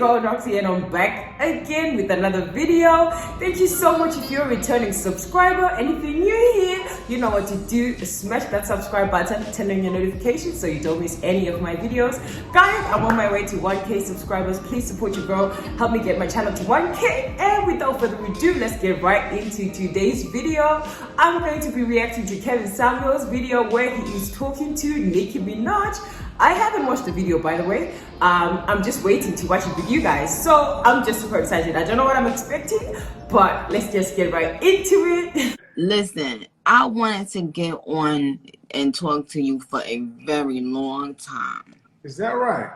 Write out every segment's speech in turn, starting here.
girl Roxy, and I'm back again with another video. Thank you so much if you're a returning subscriber, and if you're new here, you know what to do. Smash that subscribe button, turn on your notifications so you don't miss any of my videos. Guys, I'm on my way to 1K subscribers. Please support your girl, help me get my channel to 1K. And without further ado, let's get right into today's video. I'm going to be reacting to Kevin Samuel's video where he is talking to Nicki Minaj. I haven't watched the video, by the way. I'm just waiting to watch it with you guys. So I'm just super excited. I don't know what I'm expecting, but let's just get right into it. Listen, I wanted to get on and talk to you for a very long time. Is that right?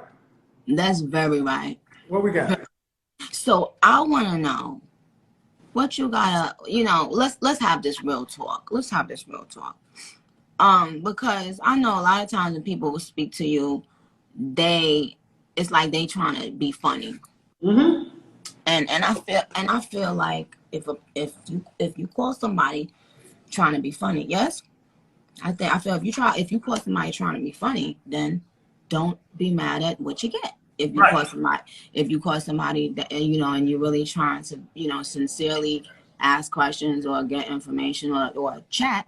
That's very right. What we got? So I want to know what you gotta, let's have this real talk. Let's have this real talk. Because I know a lot of times when people will speak to you, it's like they trying to be funny. Mm-hmm. And I feel like if you call somebody trying to be funny, yes, I feel if you call somebody trying to be funny, then don't be mad at what you get. If you call somebody that and you're really trying to sincerely ask questions or get information or chat,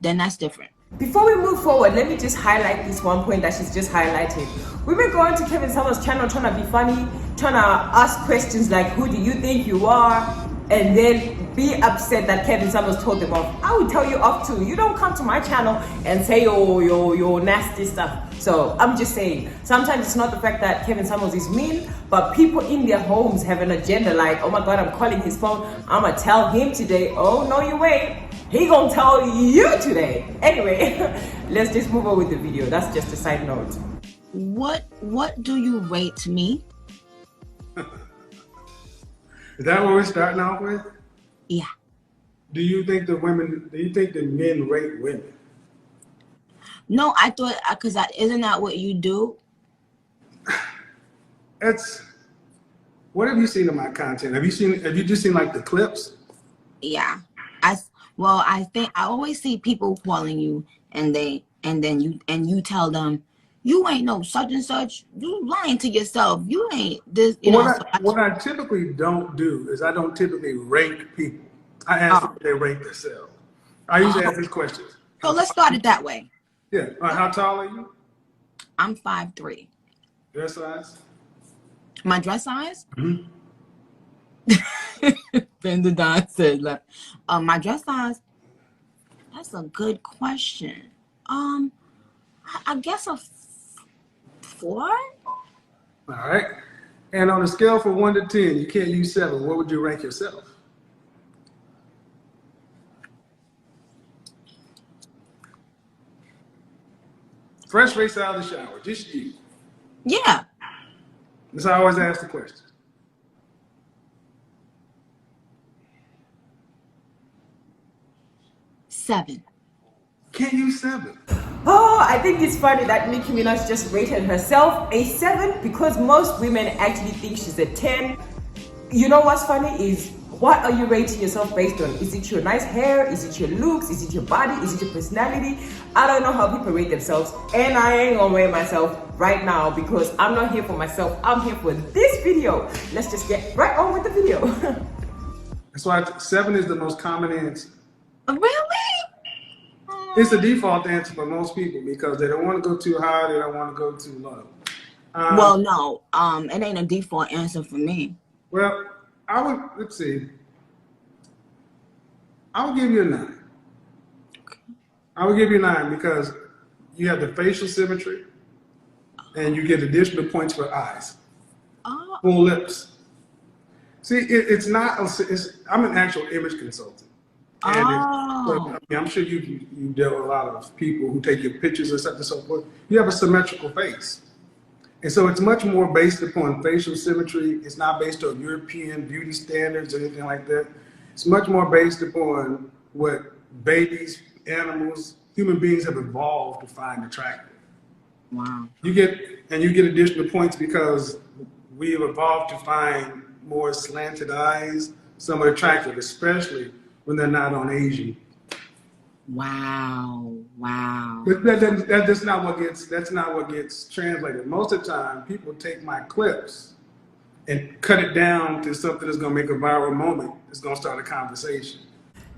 then that's different. Before we move forward, let me just highlight this one point that she's just highlighted. Women go onto Kevin Samuel's channel trying to be funny, trying to ask questions like, who do you think you are? And then be upset that Kevin Samuel's told them off. I will tell you off too. You don't come to my channel and say your nasty stuff. So I'm just saying, sometimes it's not the fact that Kevin Samuels is mean, but people in their homes have an agenda like, oh my God, I'm calling his phone. I'm gonna tell him today. Oh, no, you ain't. He gonna tell you today. Anyway, let's just move on with the video. That's just a side note. What do you rate me? Is that what we're starting off with? Yeah. Do you think the men rate women? No, I thought, because isn't that what you do? What have you seen of my content? Have you just seen like the clips? Yeah. I think I always see people calling you and then you tell them, you ain't no such and such. You lying to yourself. You ain't this. What I typically don't do is I don't typically rank people. I ask them if they rank themselves. I usually ask these questions. So let's start it that way. Yeah. How tall are you? I'm 5'3". Dress size? My dress size? Mm-hmm. Bender Don said, like, my dress size. That's a good question. I guess a 4. All right. And on a scale from 1 to 10, you can't use 7. What would you rank yourself? Fresh face out of the shower, just you. Yeah. That's how I always ask the question. 7. Can't use 7. Oh, I think it's funny that Nicki Minaj just rated herself a 7 because most women actually think she's a 10. You know what's funny is, what are you rating yourself based on? Is it your nice hair? Is it your looks? Is it your body? Is it your personality? I don't know how people rate themselves, and I ain't gonna rate myself right now because I'm not here for myself. I'm here for this video. Let's just get right on with the video. That's why 7 is the most common answer. Really? It's the default answer for most people because they don't want to go too high, they don't want to go too low. Well, no, it ain't a default answer for me. Well, let's see. I would give you a 9. Okay. I would give you a 9 because you have the facial symmetry and you get additional points for eyes, full lips. See, I'm an actual image consultant. And I'm sure you deal with a lot of people who take your pictures and such and so forth. You have a symmetrical face. And so it's much more based upon facial symmetry. It's not based on European beauty standards or anything like that. It's much more based upon what babies, animals, human beings have evolved to find attractive. Wow. You get additional points because we have evolved to find more slanted eyes, somewhat attractive, especially when they're not on Asian. Wow. Wow. But that's not what gets translated. Most of the time, people take my clips and cut it down to something that's going to make a viral moment. It's going to start a conversation.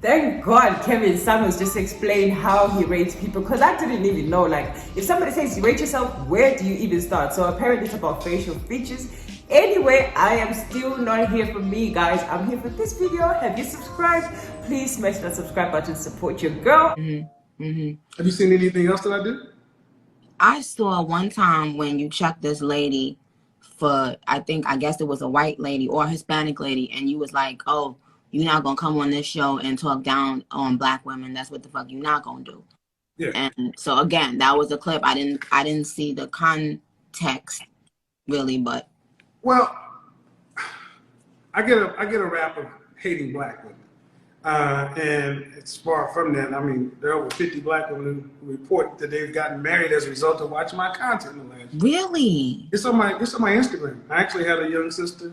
Thank God Kevin Samuels just explained how he rates people, because I didn't even know. Like, if somebody says you rate yourself, where do you even start? So apparently it's about facial features. Anyway, I am still not here for me, guys. I'm here for this video. Have you subscribed? Please smash that subscribe button. Support your girl. Have you seen anything else that I did? I saw one time when you checked this lady for, I guess it was a white lady or a Hispanic lady, and you was like, oh, you're not gonna come on this show and talk down on black women. That's what the fuck you're not gonna do. Yeah. And so again, that was a clip. I didn't see the context really, but well, I get a rap of hating black women, and it's far from that. I mean, there are over 50 black women who report that they've gotten married as a result of watching my content in the last year. Really, it's on my Instagram. I actually had a young sister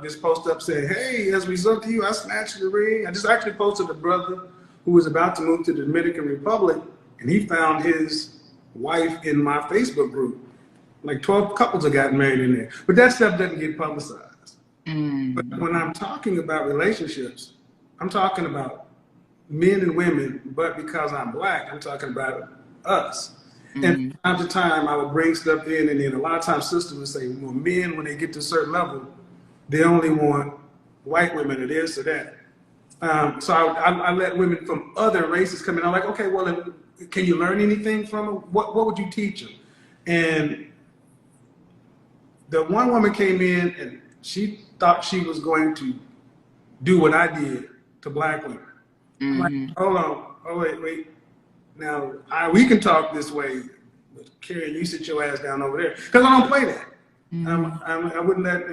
just post up saying, "Hey, as a result of you, I snatched the ring." I just actually posted a brother who was about to move to the Dominican Republic, and he found his wife in my Facebook group. Like 12 couples have gotten married in there, but that stuff doesn't get publicized. But when I'm talking about relationships, I'm talking about men and women, but because I'm black, I'm talking about us. And from time to time, I would bring stuff in, and then a lot of times sisters would say, well, men, when they get to a certain level, they only want white women or this or that. So I let women from other races come in. I'm like, okay, well, can you learn anything from them? What would you teach them? And the one woman came in and she thought she was going to do what I did to black women. I'm like, hold on, wait. Now, we can talk this way, but Karen, you sit your ass down over there. Because I don't play that. I wouldn't let,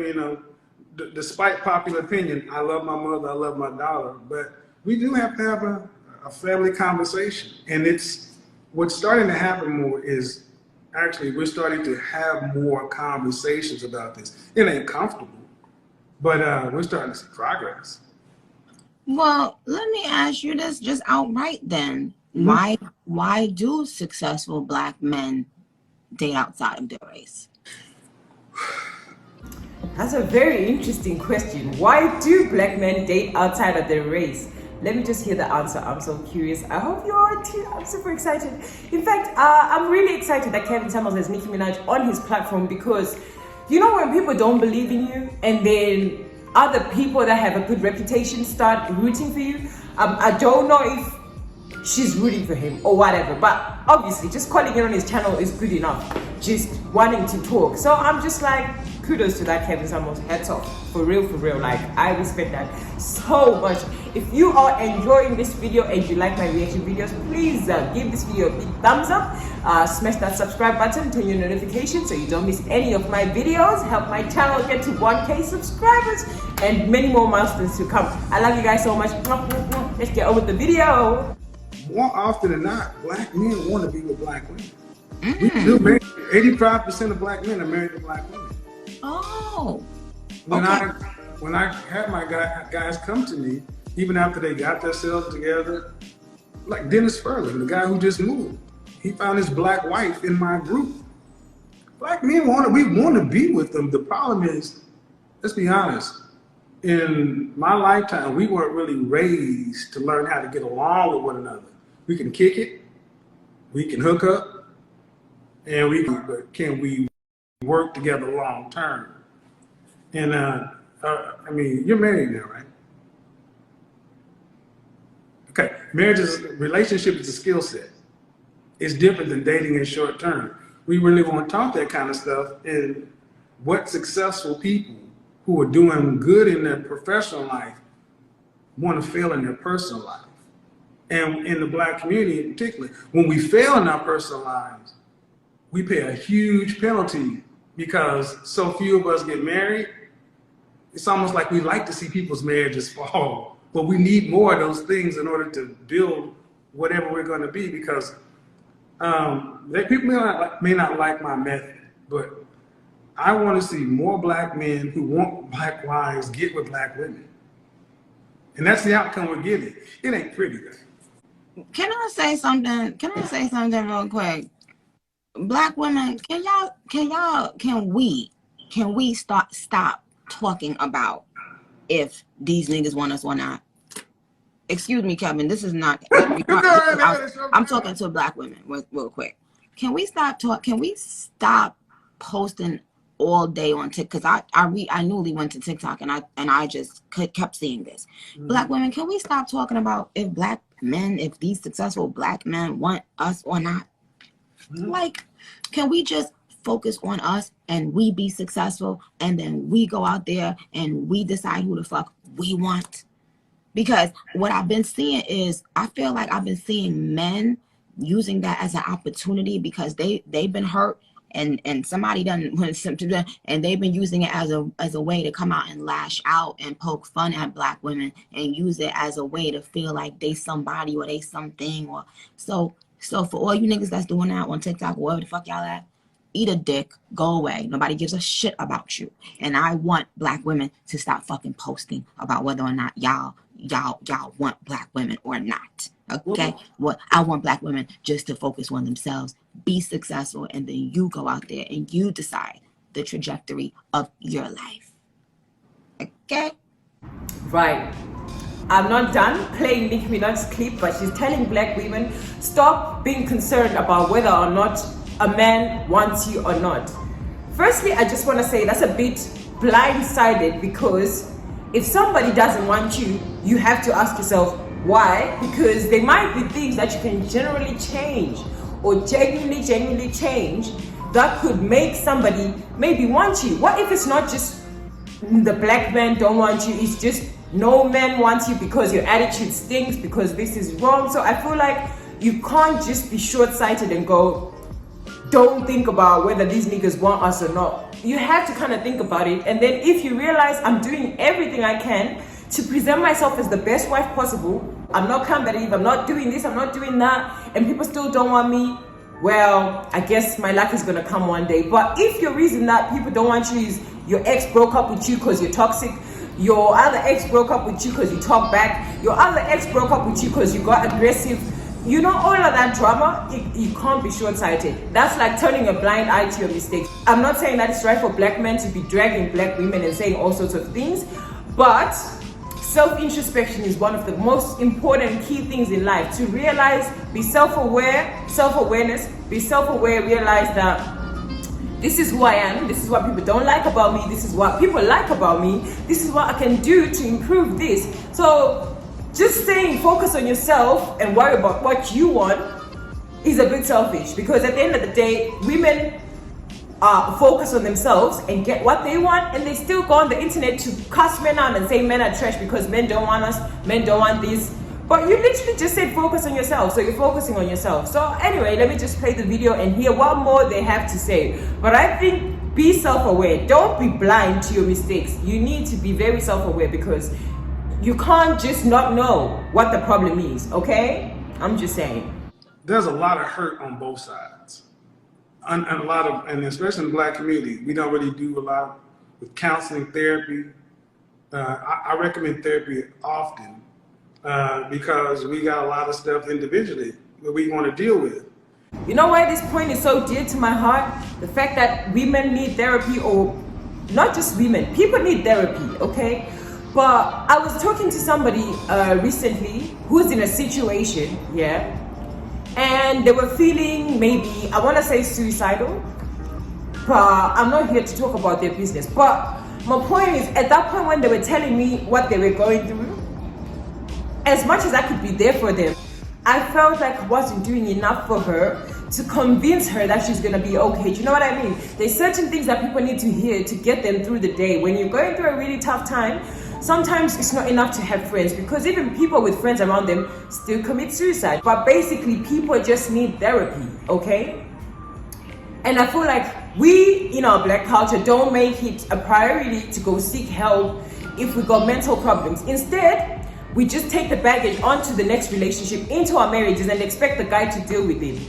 despite popular opinion, I love my mother, I love my daughter, but we do have to have a family conversation. And what's starting to happen more is actually we're starting to have more conversations about this. It ain't comfortable, but we're starting to see progress. Well, let me ask you this just outright then. Why do successful black men date outside of their race? That's a very interesting question. Why do black men date outside of their race? Let me just hear the answer. I'm so curious. I hope you are too. I'm super excited. In fact, I'm really excited that Kevin Samuels has Nicki Minaj on his platform, because you know when people don't believe in you and then other people that have a good reputation start rooting for you. I don't know if she's rooting for him or whatever, but obviously just calling it on his channel is good enough. Just wanting to talk. So I'm just like, kudos to that Kevin Samuels. Hats off. For real. Like, I respect that so much. If you are enjoying this video and you like my reaction videos, please give this video a big thumbs up. Smash that subscribe button, turn your notifications so you don't miss any of my videos. Help my channel get to 1K subscribers and many more milestones to come. I love you guys so much. Let's get on with the video. More often than not, black men want to be with black women. We still married. 85% of black men are married to black women. Oh. When I had my guys come to me, even after they got themselves together, like Dennis Furlan, the guy who just moved, he found his black wife in my group. Black men we want to be with them. The problem is, let's be honest, in my lifetime, we weren't really raised to learn how to get along with one another. We can kick it, we can hook up, but can we work together long term? And I mean, you're married now, right? Okay, relationship is a skill set. It's different than dating in short term. We really want to talk that kind of stuff. And what successful people who are doing good in their professional life want to fail in their personal life. And in the black community in particular, when we fail in our personal lives, we pay a huge penalty because so few of us get married. It's almost like we like to see people's marriages fall, but we need more of those things in order to build whatever we're going to be, because people may not like my method, but I want to see more black men who want black wives get with black women. And that's the outcome we're getting. It ain't pretty, though. Can I say something real quick? Black women, can we stop talking about if these niggas want us or not. Excuse me, Kevin. This is not. I'm talking to black women real quick. Can we stop Can we stop posting all day on TikTok? Because I newly went to TikTok and I just kept seeing this. Black women, can we stop talking about if black men, if these successful black men want us or not? Like, can we just focus on us and we be successful and then we go out there and we decide who the fuck we want? Because what I've been seeing is, I feel like I've been seeing men using that as an opportunity because they've been hurt and somebody done and they've been using it as a way to come out and lash out and poke fun at black women and use it as a way to feel like they somebody or they something. Or so for all you niggas that's doing that on TikTok, wherever the fuck y'all at, eat a dick, go away. Nobody gives a shit about you. And I want black women to stop fucking posting about whether or not y'all want black women or not. Okay? Well, I want black women just to focus on themselves, be successful, and then you go out there and you decide the trajectory of your life. Okay? Right. I'm not done playing Nicki Minaj's clip, but she's telling black women, stop being concerned about whether or not a man wants you or not. Firstly, I just want to say that's a bit blindsided, because if somebody doesn't want you, you have to ask yourself why, because there might be things that you can generally change or genuinely change that could make somebody maybe want you. What if it's not just the black men don't want you, it's just no man wants you because your attitude stinks, because this is wrong? So I feel like you can't just be short-sighted and go, don't think about whether these niggas want us or not. You have to kind of think about it, and then if you realize I'm doing everything I can to present myself as the best wife possible, I'm not combative, I'm not doing this, I'm not doing that, and people still don't want me, well, I guess my luck is gonna come one day. But if your reason that people don't want you is your ex broke up with you because you're toxic, your other ex broke up with you because you talk back, your other ex broke up with you because you got aggressive, you know, all of that drama, you can't be short-sighted. That's like turning a blind eye to your mistakes. I'm not saying that it's right for black men to be dragging black women and saying all sorts of things, but self-introspection is one of the most important key things in life. To realize, be self-aware, self-awareness, be self-aware, realize that this is who I am, this is what people don't like about me, this is what people like about me, this is what I can do to improve this. So just saying focus on yourself and worry about what you want is a bit selfish, because at the end of the day, women focus on themselves and get what they want, and they still go on the internet to cuss men out and say men are trash because men don't want us, men don't want this. But you literally just said focus on yourself, so you're focusing on yourself. So anyway, let me just play the video and hear what more they have to say. But I think be self-aware. Don't be blind to your mistakes. You need to be very self-aware, because you can't just not know what the problem is, okay? I'm just saying. There's a lot of hurt on both sides. And especially in the black community, we don't really do a lot with counseling, therapy. I recommend therapy often because we got a lot of stuff individually that we want to deal with. You know why this point is so dear to my heart? The fact that women need therapy, or not just women, people need therapy, okay? But I was talking to somebody recently who's in a situation, yeah, and they were feeling maybe, I want to say suicidal, but I'm not here to talk about their business. But my point is, at that point when they were telling me what they were going through, as much as I could be there for them, I felt like I wasn't doing enough for her to convince her that she's gonna be okay. Do you know what I mean? There's certain things that people need to hear to get them through the day. When you're going through a really tough time, sometimes it's not enough to have friends, because even people with friends around them still commit suicide. But basically, people just need therapy, okay? And I feel like we, in our black culture, don't make it a priority to go seek help if we got mental problems. Instead, we just take the baggage onto the next relationship, into our marriages, and expect the guy to deal with it.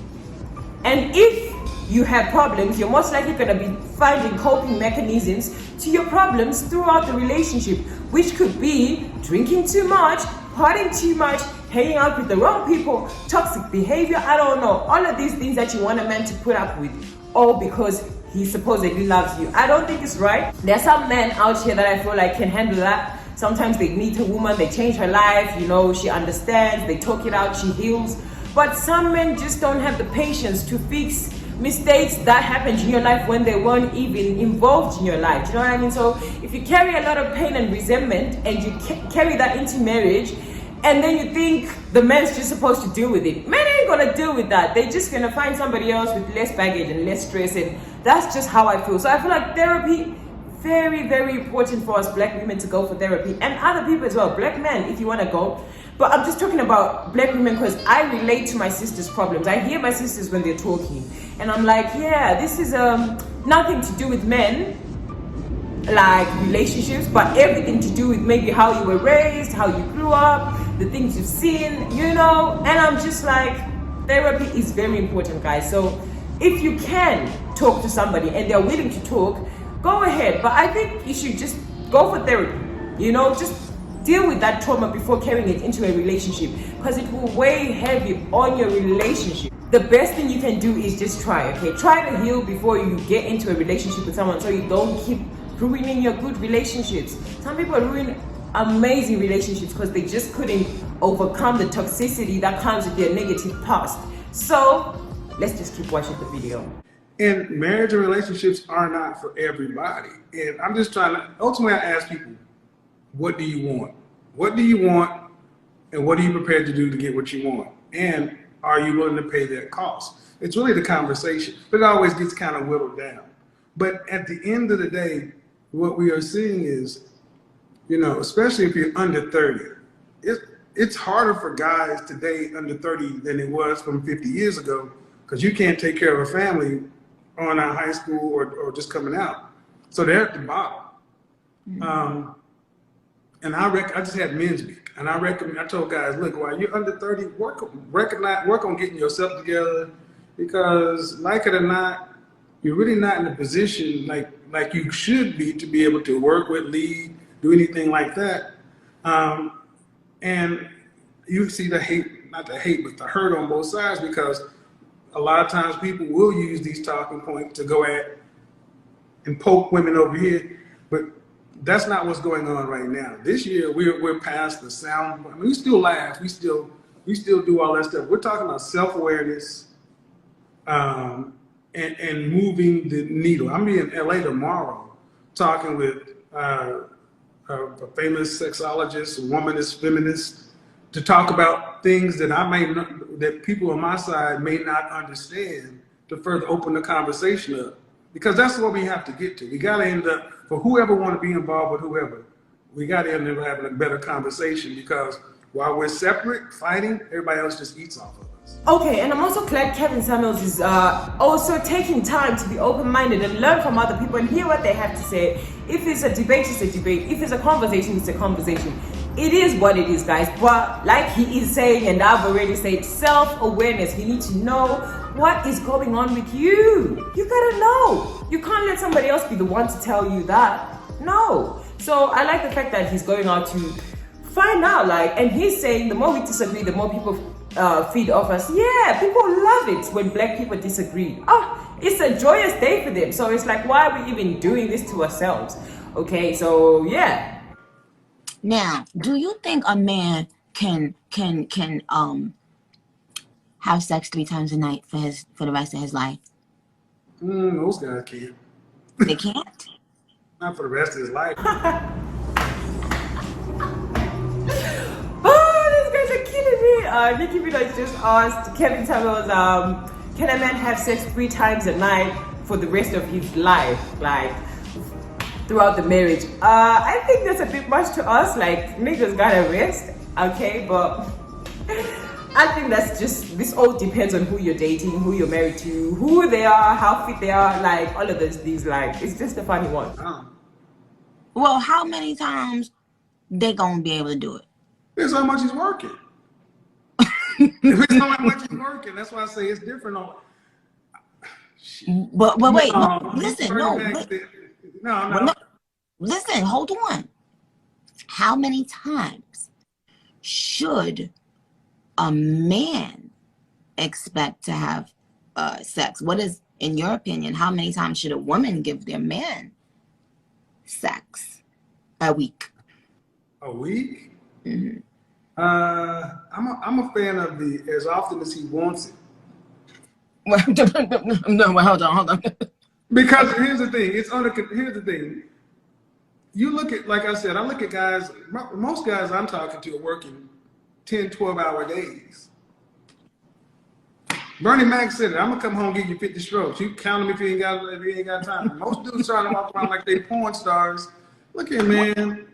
And if you have problems, you're most likely going to be finding coping mechanisms to your problems throughout the relationship, which could be drinking too much, partying too much, hanging out with the wrong people, toxic behavior, I don't know. All of these things that you want a man to put up with, all because he supposedly loves you. I don't think it's right. There's some men out here that I feel like can handle that. Sometimes they meet a woman, they change her life, you know, she understands, they talk it out, she heals. But some men just don't have the patience to fix mistakes that happened in your life when they weren't even involved in your life. Do you know what I mean? So if you carry a lot of pain and resentment and you carry that into marriage, and then you think the man's just supposed to deal with it, men ain't gonna deal with that. They're just gonna find somebody else with less baggage and less stress, and that's just how I feel. So I feel like therapy, very, very important for us black women to go for therapy, and other people as well, black men if you want to go. But I'm just talking about black women because I relate to my sister's problems. I hear my sisters when they're talking, and I'm like, yeah, this is nothing to do with men, like relationships, but everything to do with maybe how you were raised, how you grew up, the things you've seen, you know. And I'm just like, therapy is very important, guys. So if you can talk to somebody and they're willing to talk, go ahead. But I think you should just go for therapy, you know, just deal with that trauma before carrying it into a relationship, because it will weigh heavy on your relationship. The best thing you can do is just try, okay? Try to heal before you get into a relationship with someone, so you don't keep ruining your good relationships. Some people ruin amazing relationships because they just couldn't overcome the toxicity that comes with their negative past. So let's just keep watching the video. And marriage and relationships are not for everybody. And I'm just trying to, ultimately I ask people, what do you want? What do you want? And what are you prepared to do to get what you want? And are you willing to pay that cost? It's really the conversation, but it always gets kind of whittled down. But at the end of the day, what we are seeing is, you know, especially if you're under 30, it's harder for guys today under 30 than it was from 50 years ago, because you can't take care of a family on out of high school or just coming out. So they're at the bottom. Mm-hmm. And I just had men's week, and I told guys, look, while you're under 30, work on getting yourself together, because like it or not, you're really not in a position like you should be to be able to work with, lead, do anything like that. And you see the hate, not the hate, but the hurt on both sides, because a lot of times people will use these talking points to go at and poke women over here, but that's not what's going on right now. This year, we're past the sound. I mean, we still laugh, we still do all that stuff. We're talking about self-awareness and moving the needle. I'm in LA tomorrow talking with a famous sexologist, a womanist feminist, to talk about things that that people on my side may not understand, to further open the conversation up. Because that's what we have to get to. We got to end up, for whoever want to be involved with whoever, we got to end up having a better conversation, because while we're separate, fighting, everybody else just eats off of us. Okay, and I'm also glad Kevin Samuels is also taking time to be open-minded and learn from other people and hear what they have to say. If it's a debate, it's a debate. If it's a conversation, it's a conversation. It is what it is, guys. But like he is saying, and I've already said, self-awareness. You need to know what is going on with you. You gotta know. You can't let somebody else be the one to tell you that. No. So I like the fact that he's going out to find out, and he's saying the more we disagree, the more people feed off us. Yeah, people love it when black people disagree. Oh, it's a joyous day for them. So it's like, why are we even doing this to ourselves? Okay, so yeah. Now, do you think a man can have sex 3 times a night for the rest of his life? Those guys can't. They can't? Not for the rest of his life. Oh, these guys are killing me. Nicki Minaj just asked Kevin Samuels, can a man have sex 3 times a night for the rest of his life, throughout the marriage? I think that's a bit much to us. Niggas gotta rest, okay? But I think that's just, this all depends on who you're dating, who you're married to, who they are, how fit they are, all of those things. It's just a funny one. Well, how many times they gonna be able to do it? It's how much he's working. It's how much he's working. That's why I say it's different on. But wait, listen, no. Listen, hold on. How many times should a man expect to have sex? What is in your opinion, how many times should a woman give their man sex a week? A week? Mm-hmm. I'm a fan of the as often as he wants it. No, hold on. Because here's the thing. Here's the thing. You look at, like I said, I look at guys, most guys I'm talking to are working 10, 12-hour days. Bernie Mac said it, I'm going to come home and give you 50 strokes. You count them if you ain't got time. Most dudes trying to walk around like they porn stars. Look here, man.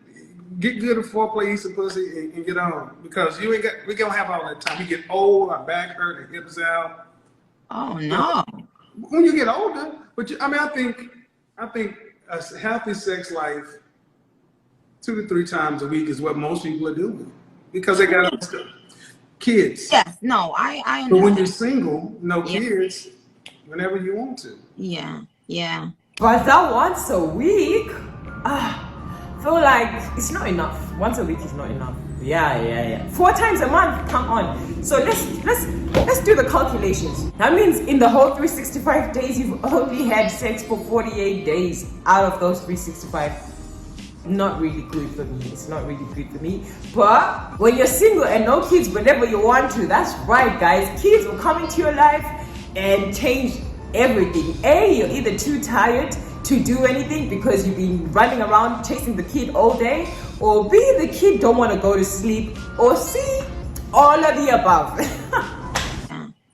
Get good at foreplay, eat some pussy, and get on. Because we don't have all that time. We get old, our back hurt, our hips out. Oh, no. When you get older, I think a healthy sex life 2 to 3 times a week is what most people are doing because they got kids. Yes, no, I understand. But when you're single, no kids, whenever you want to. Yeah. But that once a week, I feel like it's not enough. Once a week is not enough. Yeah. 4 times a month, come on. So let's do the calculations. That means in the whole 365 days, you've only had sex for 48 days out of those 365. Not really good for me. It's not really good for me. But when you're single and no kids whenever you want to, that's right, guys. Kids will come into your life and change everything. A, you're either too tired to do anything because you've been running around chasing the kid all day, or B, the kid don't want to go to sleep, or C, all of the above.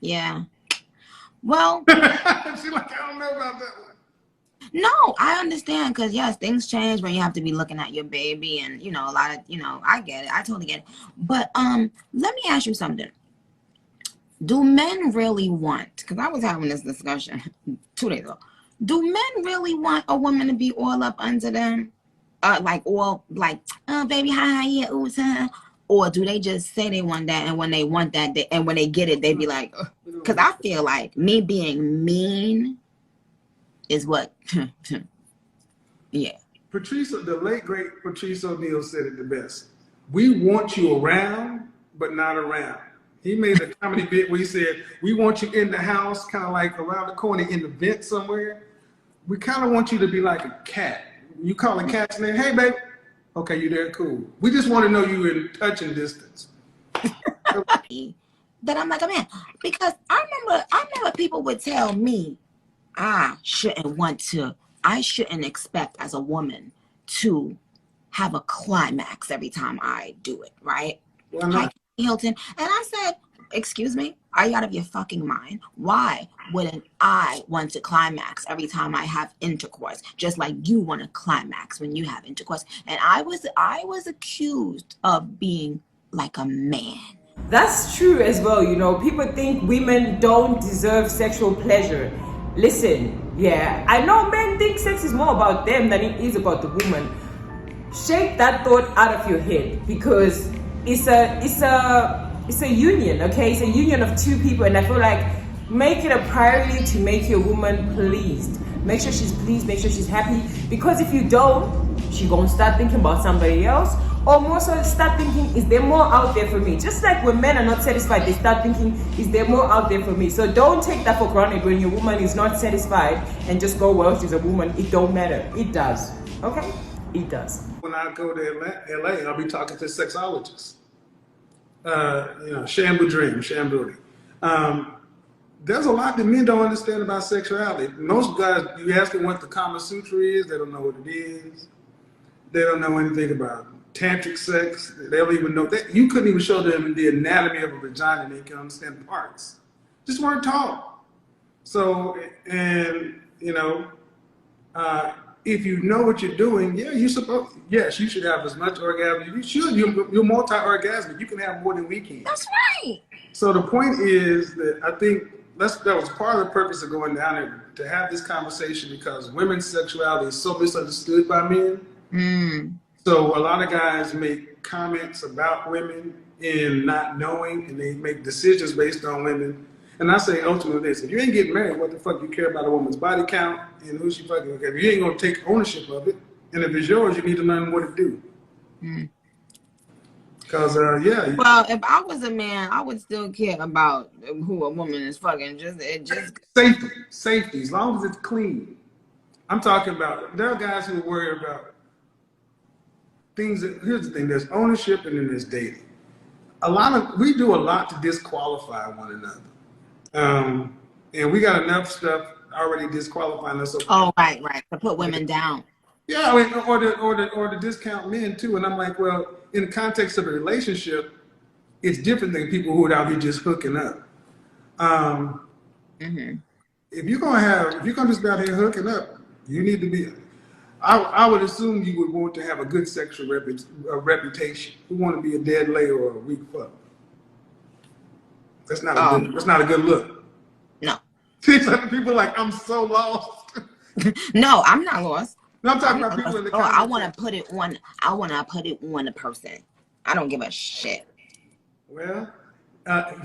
Yeah. Well, She's like, I don't know about that one. No, I understand because yes, things change when you have to be looking at your baby and a lot of I get it. I totally get it. But let me ask you something. Do men really want, because I was having this discussion 2 days ago, do men really want a woman to be all up under them? Oh baby, hi, yeah, ooh, or do they just say they want that, and when they want that, and when they get it, they be like, because I feel like me being mean is what, yeah. The late great Patrice O'Neal said it the best. We want you around, but not around. He made a comedy bit where he said, we want you in the house, kind of like around the corner in the vent somewhere. We kind of want you to be like a cat. You call a cat's name, hey, babe. Okay, you there, cool. We just want to know you in touching distance. That I'm like a man. Because I remember people would tell me, I shouldn't expect as a woman to have a climax every time I do it, right? Why not? Hilton. And I said, excuse me, are you out of your fucking mind? Why wouldn't I want to climax every time I have intercourse? Just like you want to climax when you have intercourse. And I was accused of being like a man. That's true as well. People think women don't deserve sexual pleasure. Listen, yeah, I know men think sex is more about them than it is about the woman. Shake that thought out of your head, because it's a union, okay? It's a union of 2 people, and I feel like make it a priority to make your woman pleased. Make sure she's pleased, make sure she's happy, because if you don't, she gonna start thinking about somebody else, or more so start thinking, is there more out there for me? Just like when men are not satisfied, they start thinking, is there more out there for me? So don't take that for granted when your woman is not satisfied and just go, well, she's a woman. It don't matter. It does. Okay? It does. When I go to LA, I'll be talking to sexologists. Shamboudy. There's a lot that men don't understand about sexuality. Most guys, you ask them what the Kama Sutra is, they don't know what it is. They don't know anything about tantric sex. They don't even know that. You couldn't even show them the anatomy of a vagina, and they can understand parts. Just weren't taught. So, if you know what you're doing, yes, you should have as much orgasm. You should. You're multi-orgasmic. You can have more than we can. That's right. So the point is that I think that was part of the purpose of going down there, to have this conversation, because women's sexuality is so misunderstood by men. So a lot of guys make comments about women in not knowing, and they make decisions based on women. And I say ultimately this: if you ain't getting married, what the fuck you care about a woman's body count and who she fucking with? If you ain't gonna take ownership of it, and if it's yours, you need to learn what to do. Because yeah. Well, if I was a man, I would still care about who a woman is fucking. Just Safety. As long as it's clean. I'm talking about. There are guys who are worried about things. Here's the thing: there's ownership, and then there's dating. We do a lot to disqualify one another, and we got enough stuff already disqualifying us. Oh, right, to put women down. Yeah, I mean, or to discount men too. And I'm like, well, in the context of a relationship, it's different than people who are out here just hooking up. If you're gonna just be out here hooking up, you need to be. I would assume you would want to have a good sexual reputation. You want to be a dead layer or a weak fuck. That's not a good look. No. People are like, I'm so lost. No, I'm not lost. No, I'm talking about people in the comments. I want to put it on. I want to put it on the person. I don't give a shit. Well,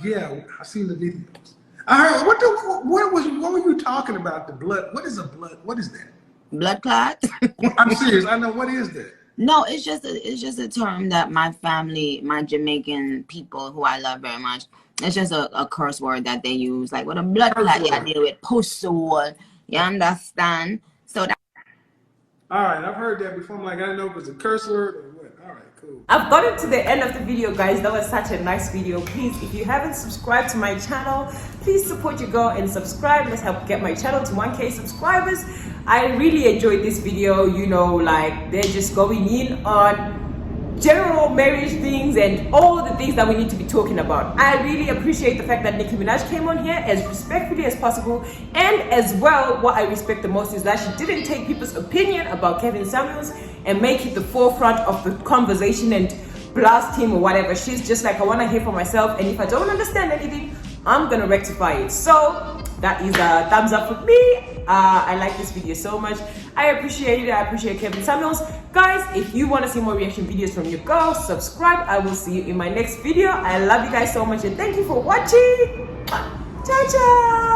yeah, I've seen the videos. I heard. What were you talking about? The blood. What is a blood? What is that? Blood clot? I'm serious. I know. What is that? No, it's just a term that my family, my Jamaican people who I love very much, it's just a curse word that they use. Like with a blood clot, you deal with pussy. You understand? So that. All right, I've heard that before. I'm like, I didn't know if it was a curse word or what. All right, cool. I've gotten to the end of the video, guys. That was such a nice video. Please, if you haven't subscribed to my channel, please support your girl and subscribe. Let's help get my channel to 1K subscribers. I really enjoyed this video. You know, like they're just going in on general marriage things and all the things that we need to be talking about. I really appreciate the fact that Nicki Minaj came on here as respectfully as possible, and as well, what I respect the most is that she didn't take people's opinion about Kevin Samuels and make it the forefront of the conversation and blast him or whatever. She's just like, I want to hear for myself, and if I don't understand anything, I'm gonna rectify it. So that is a thumbs up for me. I like this video so much. I appreciate it. I appreciate Kevin Samuels. Guys, if you want to see more reaction videos from your girl, subscribe. I will see you in my next video. I love you guys so much and thank you for watching. Ciao, ciao.